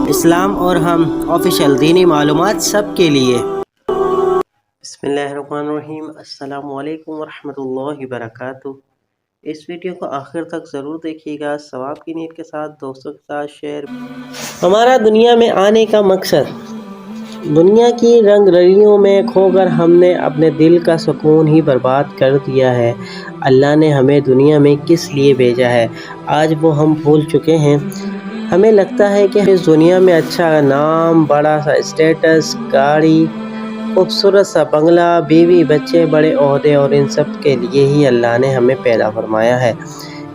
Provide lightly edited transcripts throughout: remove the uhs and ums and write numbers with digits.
اسلام اور ہم آفیشیل دینی معلومات سب کے لیے۔ بسم اللہ الرحمن الرحیم۔ السلام علیکم ورحمۃ اللہ وبرکاتہ۔ اس ویڈیو کو آخر تک ضرور دیکھیے گا، ثواب کی نیت کے ساتھ دوستوں کے ساتھ شیئر۔ ہمارا دنیا میں آنے کا مقصد، دنیا کی رنگ رلیوں میں کھو کر ہم نے اپنے دل کا سکون ہی برباد کر دیا ہے۔ اللہ نے ہمیں دنیا میں کس لیے بھیجا ہے، آج وہ ہم بھول چکے ہیں۔ ہمیں لگتا ہے کہ اس دنیا میں اچھا نام، بڑا سا اسٹیٹس، گاڑی، خوبصورت سا بنگلہ، بیوی، بچے، بڑے عہدے اور ان سب کے لیے ہی اللہ نے ہمیں پیدا فرمایا ہے۔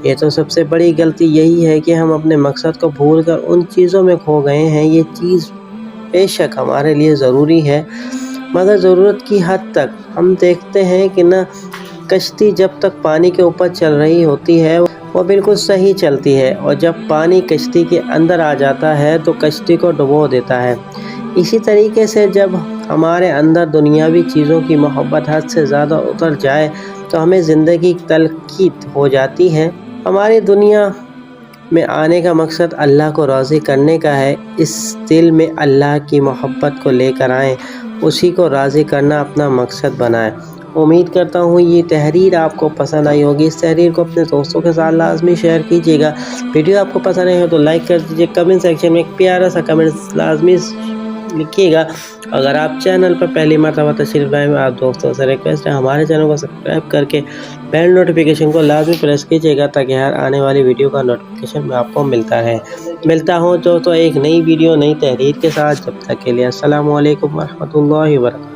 یہ تو سب سے بڑی غلطی یہی ہے کہ ہم اپنے مقصد کو بھول کر ان چیزوں میں کھو گئے ہیں۔ یہ چیز بے شک ہمارے لیے ضروری ہے، مگر ضرورت کی حد تک۔ ہم دیکھتے ہیں کہ نہ کشتی جب تک پانی کے اوپر چل رہی ہوتی ہے وہ بالکل صحیح چلتی ہے، اور جب پانی کشتی کے اندر آ جاتا ہے تو کشتی کو ڈبو دیتا ہے۔ اسی طریقے سے جب ہمارے اندر دنیاوی چیزوں کی محبت حد سے زیادہ اتر جائے تو ہمیں زندگی تلخیت ہو جاتی ہے۔ ہماری دنیا میں آنے کا مقصد اللہ کو راضی کرنے کا ہے۔ اس دل میں اللہ کی محبت کو لے کر آئیں، اسی کو راضی کرنا اپنا مقصد بنائیں۔ امید کرتا ہوں یہ تحریر آپ کو پسند آئی ہوگی۔ اس تحریر کو اپنے دوستوں کے ساتھ لازمی شیئر کیجیے گا۔ ویڈیو آپ کو پسند آئی ہو تو لائک کر دیجیے۔ کمنٹ سیکشن میں ایک پیارا سا کمنٹ لازمی لکھیے گا۔ اگر آپ چینل پر پہلی مرتبہ تشریف لائے ہیں، آپ دوستوں سے ریکویسٹ ہے ہمارے چینل کو سبسکرائب کر کے بیل نوٹیفیکیشن کو لازمی پریس کیجیے گا، تاکہ ہر آنے والی ویڈیو کا نوٹیفیکیشن آپ کو ملتا رہے۔ ملتا ہوں تو ایک نئی ویڈیو، نئی تحریر کے ساتھ۔ جب تک کے لیے السلام علیکم ورحمۃ اللہ وبرکاتہ۔